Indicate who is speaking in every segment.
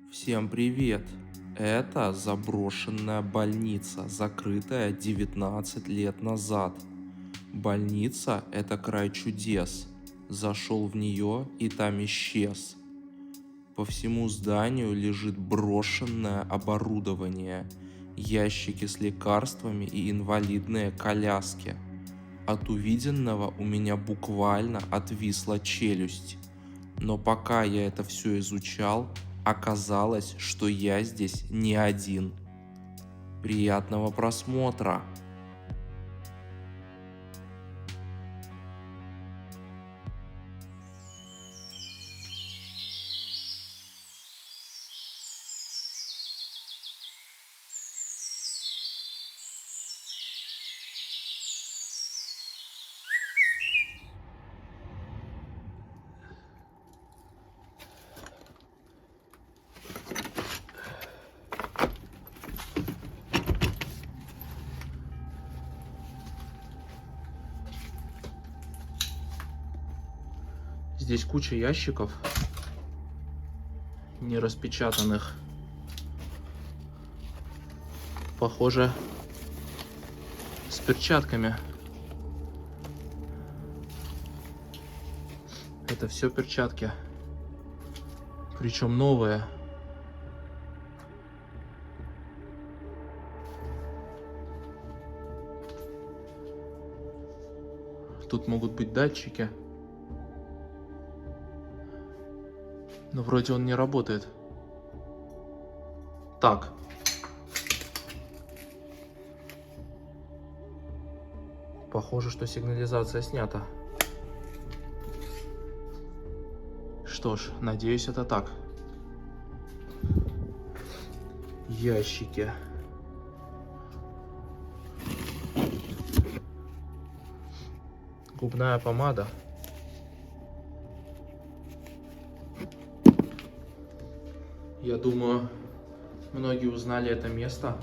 Speaker 1: Всем привет! Это заброшенная больница, закрытая 19 лет назад. Больница– это край чудес. Зашел в нее и там исчез. По всему зданию лежит брошенное оборудование, ящики с лекарствами и инвалидные коляски. От увиденного у меня буквально отвисла челюсть. Но пока я это все изучал, оказалось, что я здесь не один. Приятного просмотра! Здесь куча ящиков, не распечатанных. Похоже, с перчатками. Это все перчатки. Причем новые. Тут могут быть датчики. Но вроде он не работает. Так. Похоже, что сигнализация снята. Что ж, надеюсь, это так. Ящики. Губная помада. Я думаю, многие узнали это место.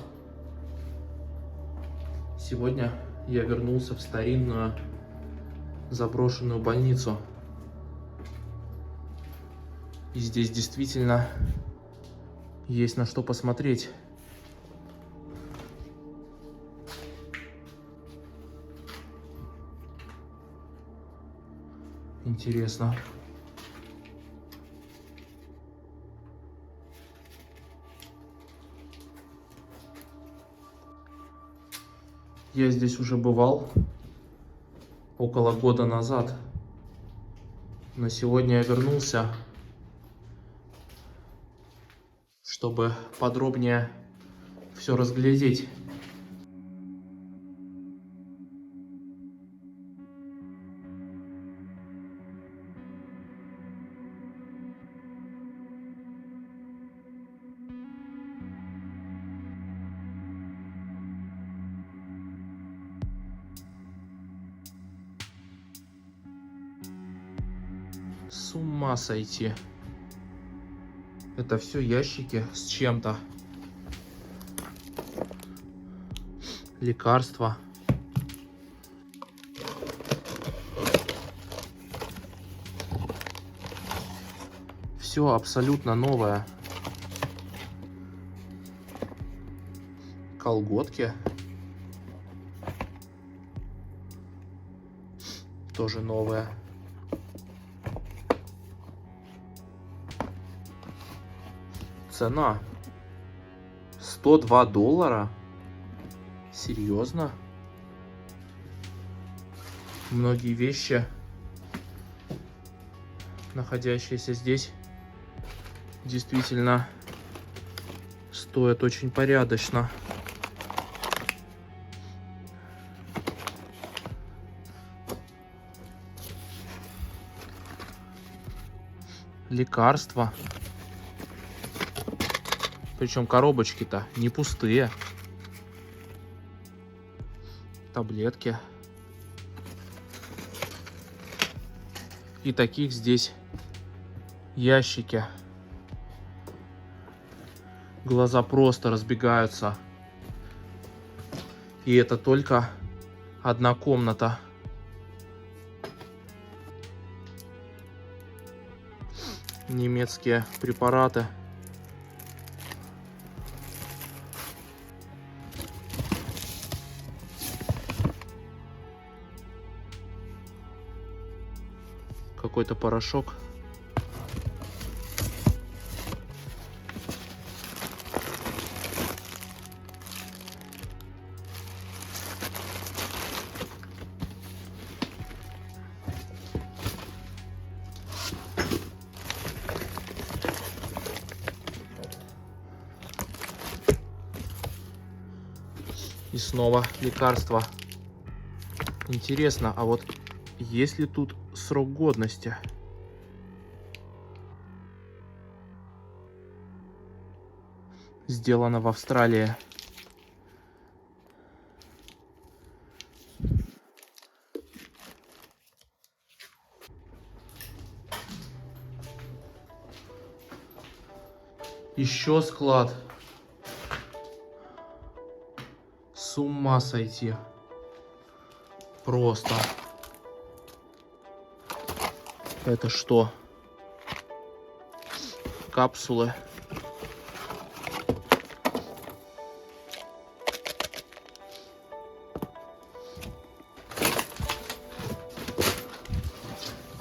Speaker 1: Сегодня я вернулся в старинную заброшенную больницу. И здесь действительно есть на что посмотреть. Интересно. Я здесь уже бывал около года назад, но сегодня я вернулся, чтобы подробнее все разглядеть. С ума сойти. Это все ящики с чем-то. Лекарства. Все абсолютно новое. Колготки. Тоже новые. Цена $102. Серьезно? Многие вещи, находящиеся здесь, действительно стоят очень порядочно. Лекарства. Причем коробочки-то не пустые. Таблетки. И таких здесь ящики. Глаза просто разбегаются. И это только одна комната. Немецкие препараты. какой-то порошок. И снова лекарство. Интересно, а вот есть ли тут срок годности? Сделано в Австралии. Еще склад. С ума сойти. Просто. Это что? Капсулы.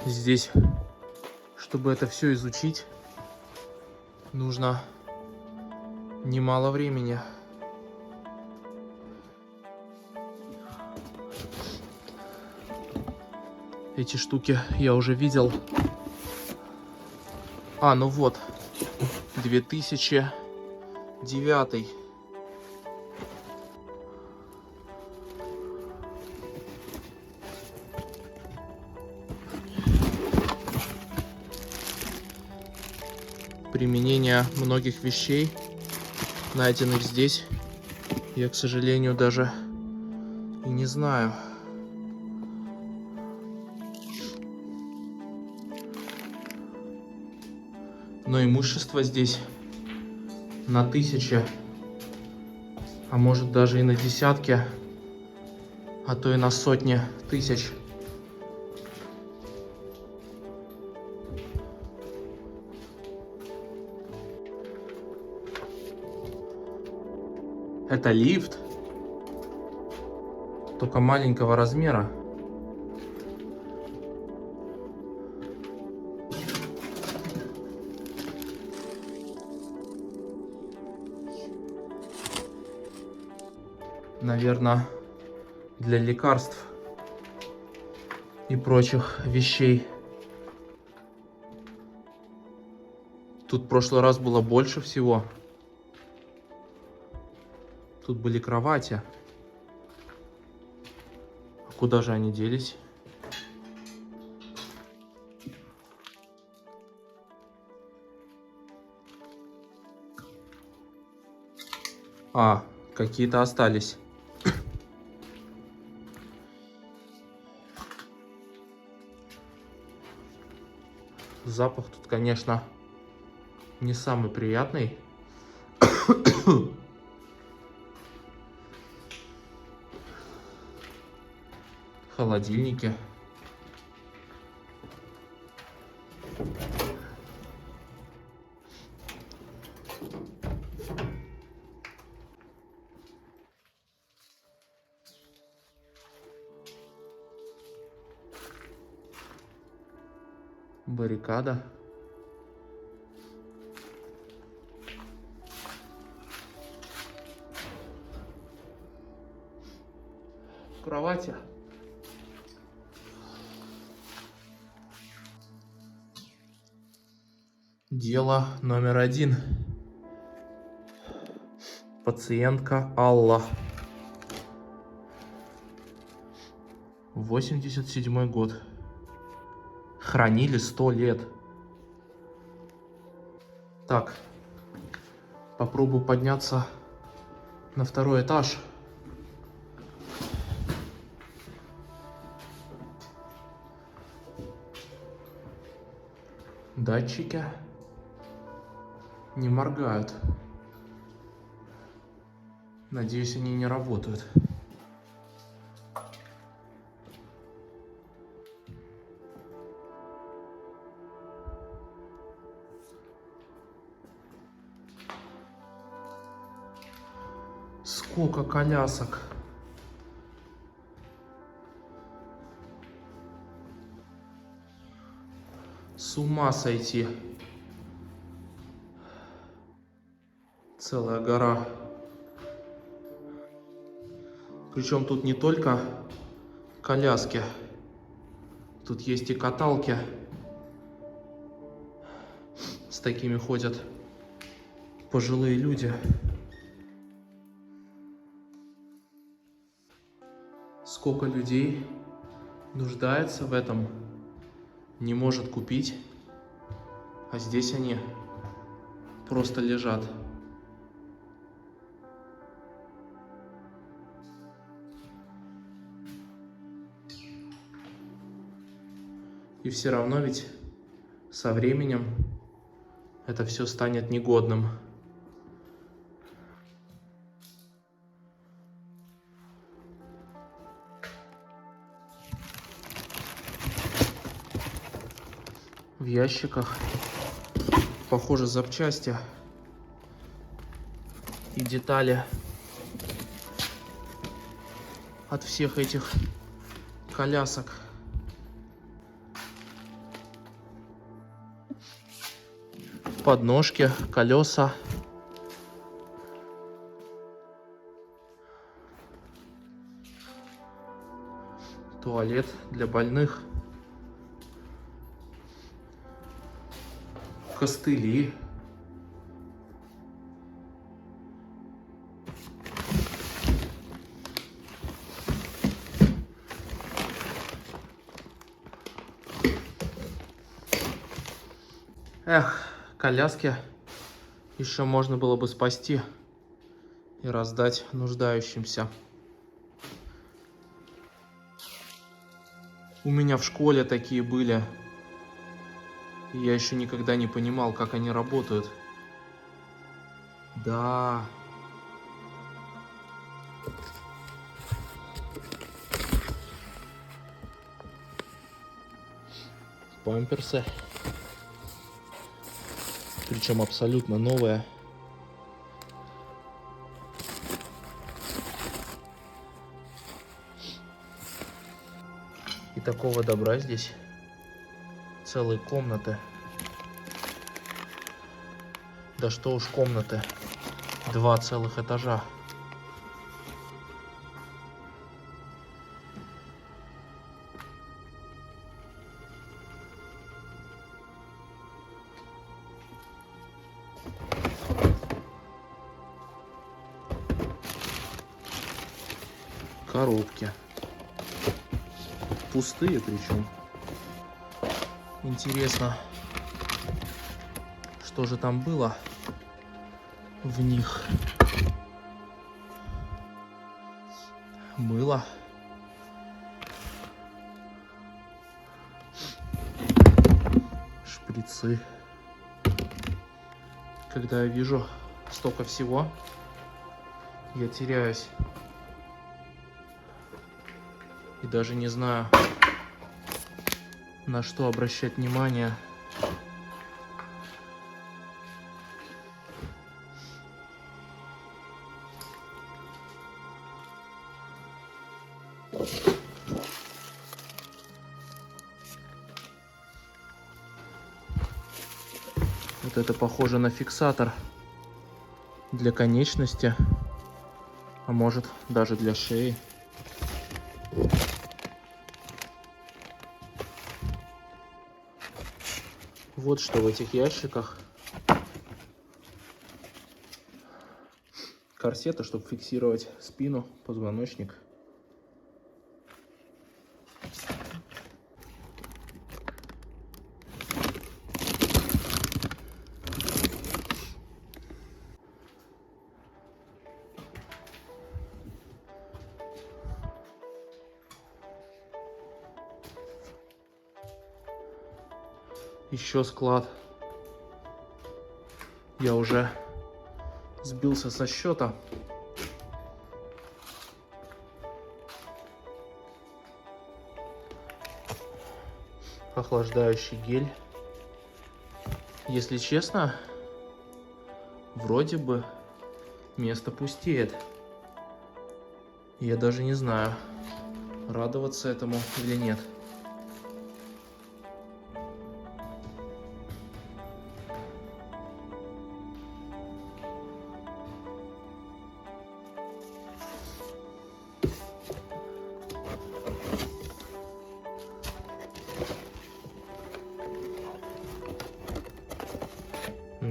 Speaker 1: Здесь, чтобы это все изучить, нужно немало времени. Эти штуки я уже видел. А, ну вот, 2009. Применение многих вещей, найденных здесь, я, к сожалению, даже и не знаю. Но имущество здесь на тысячи, а может даже и на десятки, а то и на сотни тысяч. Это лифт, только маленького размера. Наверное, для лекарств и прочих вещей. Тут в прошлый раз было больше всего. Тут были кровати. А куда же они делись? А, какие-то остались. Запах тут, конечно, не самый приятный. Холодильники. Баррикада. Кровати. Дело номер 1. Пациентка Алла. 87 год. Хранили 100 лет. Так, попробую подняться на 2-й этаж. Датчики не моргают. Надеюсь, они не работают. Сколько колясок. С ума сойти. Целая гора. Причем тут не только коляски. Тут есть и каталки. С такими ходят пожилые люди. Сколько людей нуждается в этом, не может купить, а здесь они просто лежат. И все равно ведь со временем это все станет негодным. В ящиках, похоже, запчасти и детали от всех этих колясок. Подножки, колеса. Туалет для больных. Костыли. Эх, коляски еще можно было бы спасти и раздать нуждающимся. У меня в школе такие были. И я еще никогда не понимал, как они работают. Да. Памперсы. Причем абсолютно новые. И такого добра здесь целые комнаты. Да что уж комнаты. 2 целых этажа. Коробки. Пустые причем. Интересно, что же там было в них. Мыло. Шприцы. Когда я вижу столько всего, я теряюсь. И даже не знаю, на что обращать внимание. Вот это похоже на фиксатор для конечности, а может даже для шеи. Вот что в этих ящиках. Корсеты, чтобы фиксировать спину, позвоночник. Еще склад. Я уже сбился со счета. Охлаждающий гель. Если честно, вроде бы место пустеет. Я даже не знаю, радоваться этому или нет.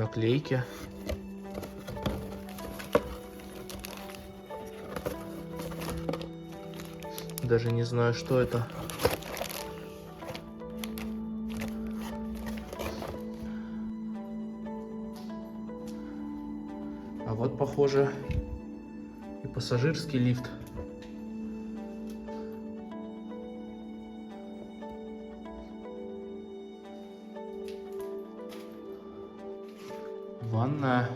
Speaker 1: наклейки. Даже не знаю, что это. А вот, похоже, и пассажирский лифт. Ванная.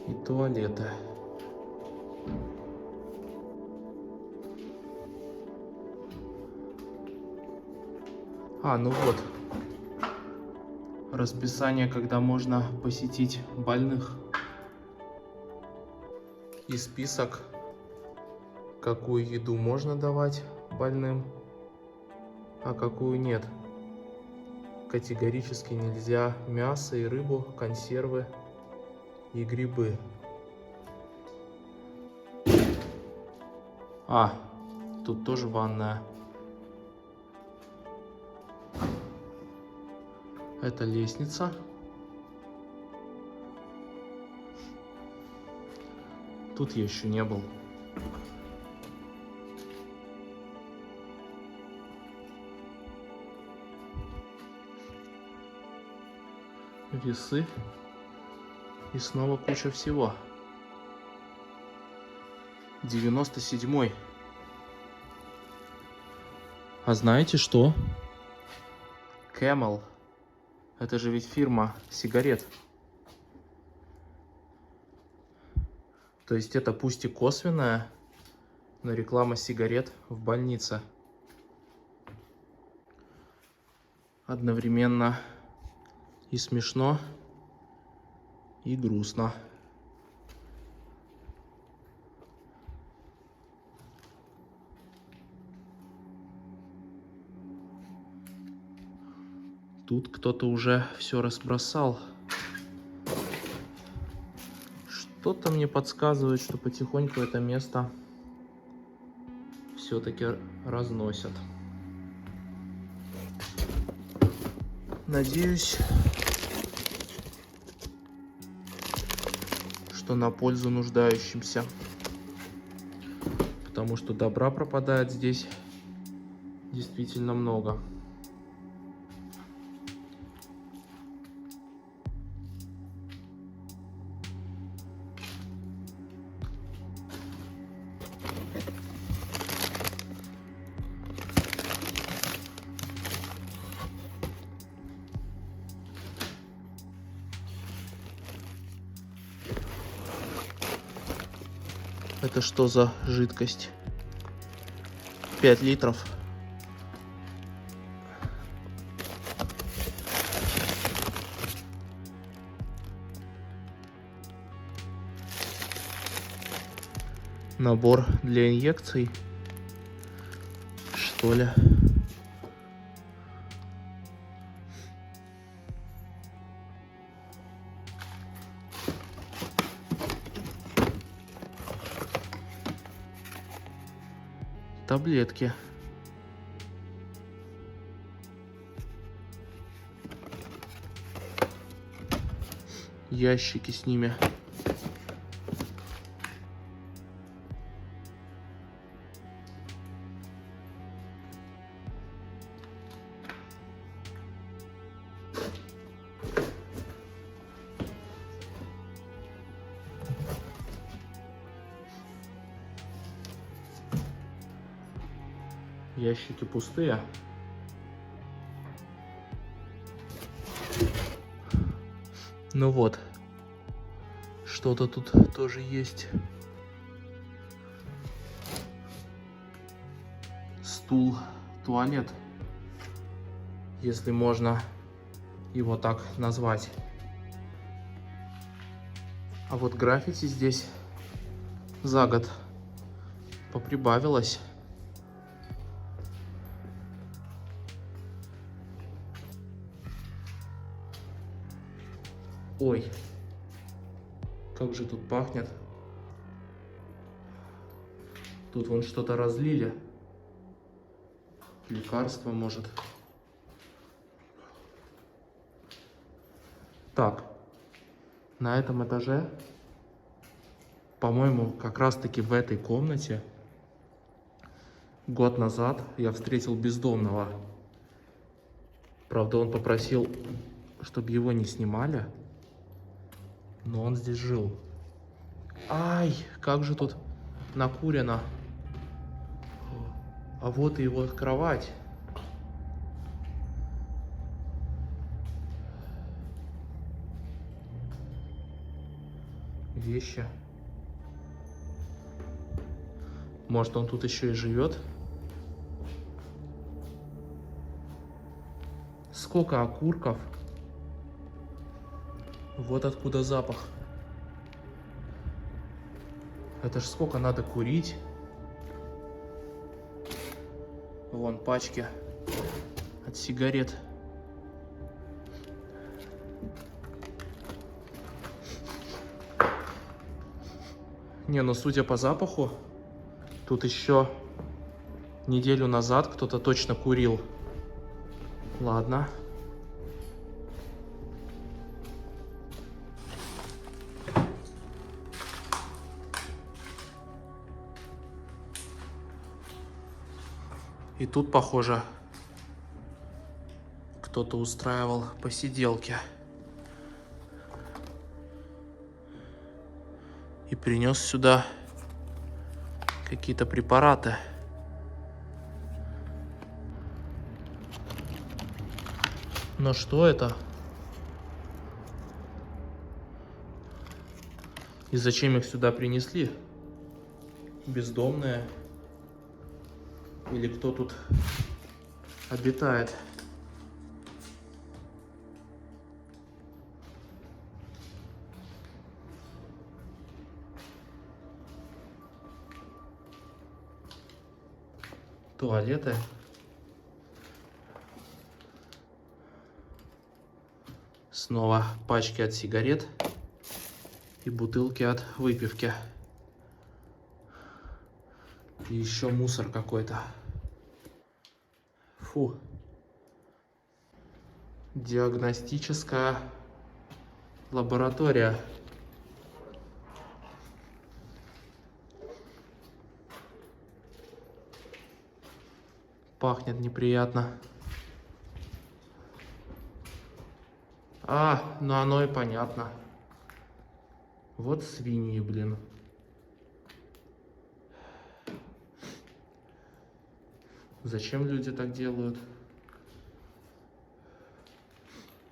Speaker 1: И туалеты. Ну вот. Расписание, когда можно посетить больных. И список, какую еду можно давать больным, а какую нет. Категорически нельзя мясо и рыбу, консервы и грибы. Тут тоже ванная. Это лестница. Тут я еще не был. Весы. И снова куча всего. 97-й. А знаете что? Camel. Это же ведь фирма сигарет. То есть это пусть и косвенная, но реклама сигарет в больнице. Одновременно и смешно, и грустно. Тут кто-то уже все разбросал. Что-то мне подсказывает, что потихоньку это место все-таки разносят. Надеюсь, что на пользу нуждающимся. Потому что добра пропадает здесь действительно много. Это что за жидкость? 5 литров. Набор для инъекций, что ли? Таблетки. Ящики с ними. Ящики пустые. Ну вот, что-то тут тоже есть. Стул, туалет, если можно его так назвать. А вот граффити здесь за год поприбавилось. Ой, как же тут пахнет. Тут вон что-то разлили. Лекарство, может. Так. На этом этаже, по-моему, как раз-таки в этой комнате год назад я встретил бездомного. Правда, он попросил, чтобы его не снимали, но он здесь жил. Ай, как же тут накурено. А вот и его кровать. Вещи. Может, он тут еще и живет? Сколько окурков. Вот откуда запах. Это ж сколько надо курить. Вон пачки от сигарет. Не, ну судя по запаху, тут еще неделю назад кто-то точно курил. Ладно. И тут, похоже, кто-то устраивал посиделки. И принес сюда какие-то препараты. Но что это? И зачем их сюда принесли? Бездомные? Или кто тут обитает? Туалеты. Снова пачки от сигарет и бутылки от выпивки. И еще мусор какой-то. Фу. Диагностическая лаборатория. Пахнет неприятно. А, ну оно и понятно. Вот свиньи, блин. Зачем люди так делают?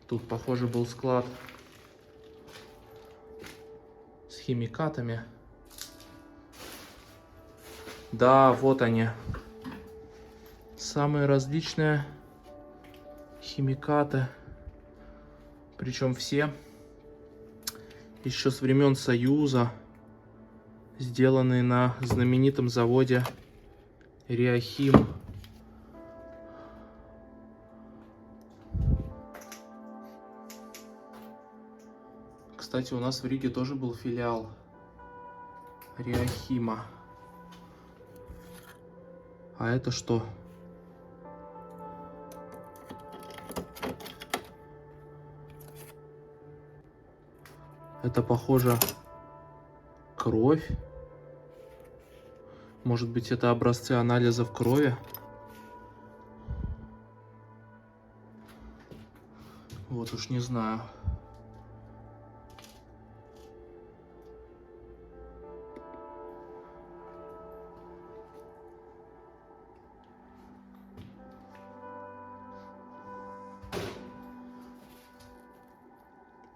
Speaker 1: Тут, похоже, был склад с химикатами. Да, вот они. Самые различные химикаты. Причем все еще с времен Союза, сделанные на знаменитом заводе Реахим. Кстати, у нас в Риге тоже был филиал Реахима. А это что? Это, похоже, кровь. Может быть, это образцы анализов крови? Вот уж не знаю.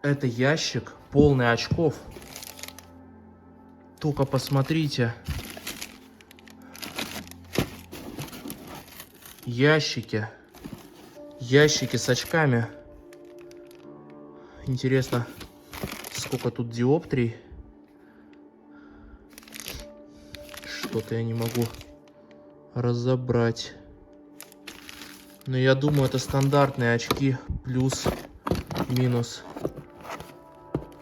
Speaker 1: Это ящик полный очков. Только посмотрите. Ящики. Ящики с очками. Интересно, сколько тут диоптрий. Что-то я не могу разобрать. Но я думаю, это стандартные очки. Плюс-минус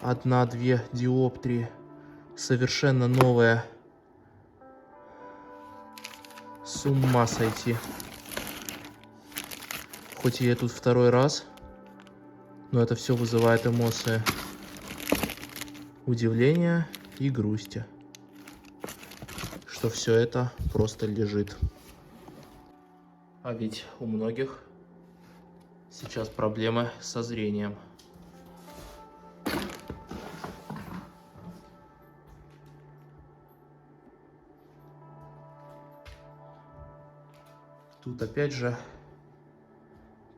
Speaker 1: 1-2 диоптрии. Совершенно новые. С ума сойти. Хоть я тут второй раз, но это все вызывает эмоции. Удивления и грусти. Что все это просто лежит. А ведь у многих сейчас проблемы со зрением. Тут опять же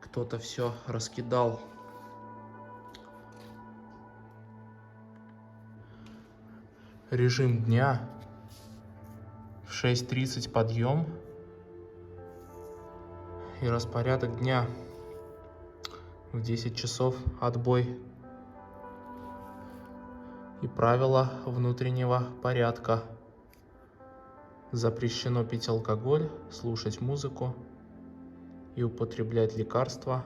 Speaker 1: кто-то все раскидал. Режим дня. В 6:30 подъем. И распорядок дня. В 10 часов отбой. И правила внутреннего порядка. Запрещено пить алкоголь, слушать музыку и употреблять лекарства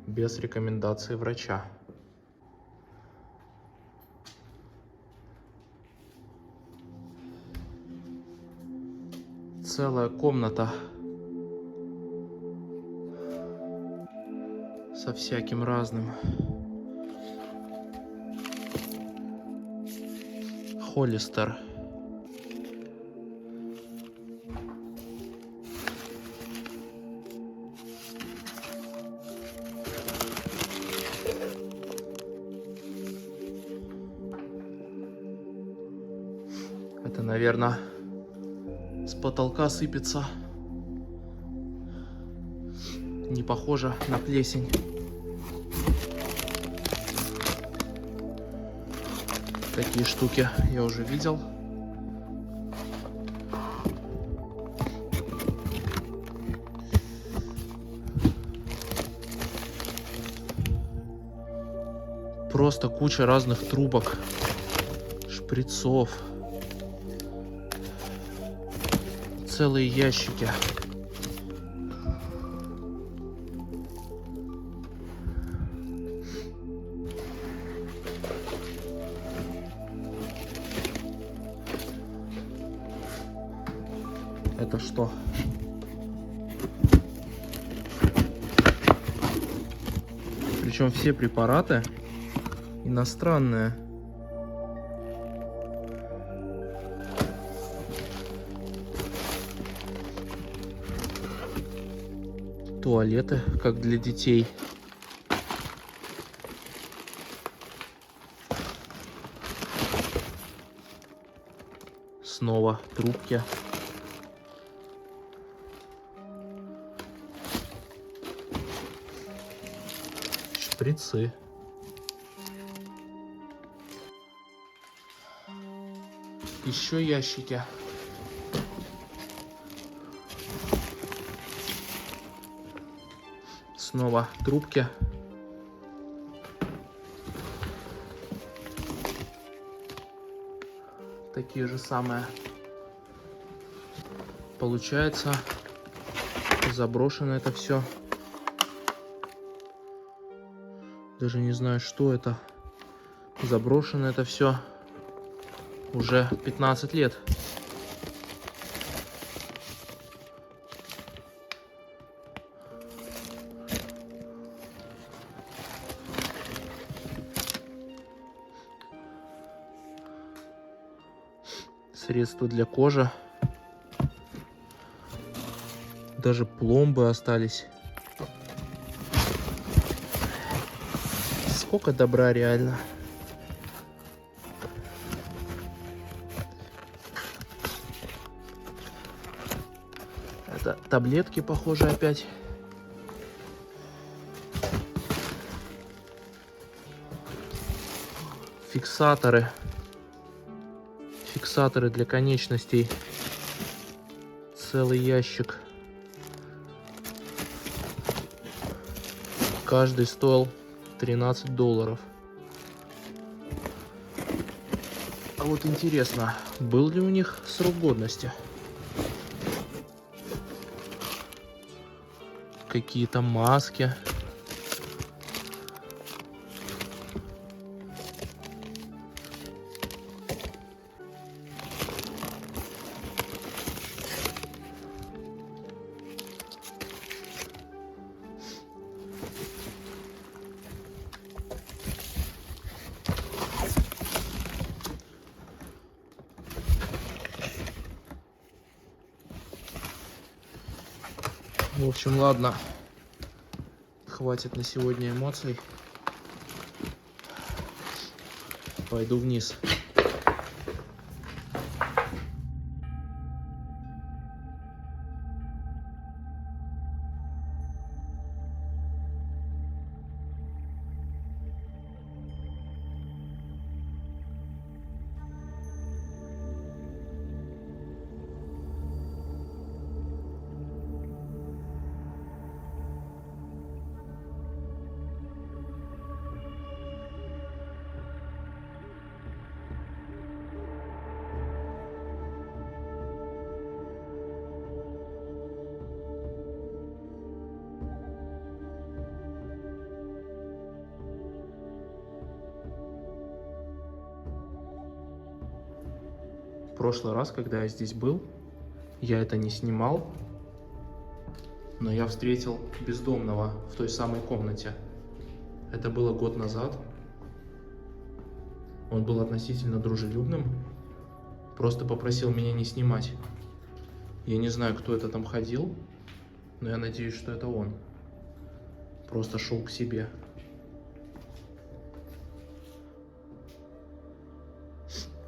Speaker 1: без рекомендации врача. Целая комната со всяким разным. Холлистер. Это, наверное, с потолка сыпется. Не похоже на плесень. Такие штуки я уже видел. Просто куча разных трубок, шприцов. Целые ящики. Это что? Причем все препараты иностранные. Туалеты, как для детей. Снова трубки. Шприцы. Еще ящики. Снова трубки. Такие же самые. Получается, заброшено это все. Даже не знаю, что это. Заброшено это все уже 15 лет. Средства для кожи. Даже пломбы остались. Сколько добра реально. Это таблетки, похоже, опять. Фиксаторы. Фиксаторы для конечностей. Целый ящик. Каждый стоил $13. А вот интересно, был ли у них срок годности? Какие-то маски. В общем, ладно. Хватит на сегодня эмоций. Пойду вниз. В прошлый раз, когда я здесь был, я это не снимал, но я встретил бездомного в той самой комнате. Это было год назад. Он был относительно дружелюбным, просто попросил меня не снимать. Я не знаю, кто это там ходил, но я надеюсь, что это он. Просто шел к себе.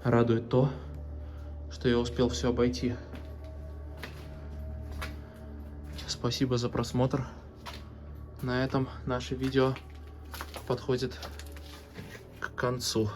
Speaker 1: Радует то, что я успел все обойти. Спасибо за просмотр. На этом наше видео подходит к концу.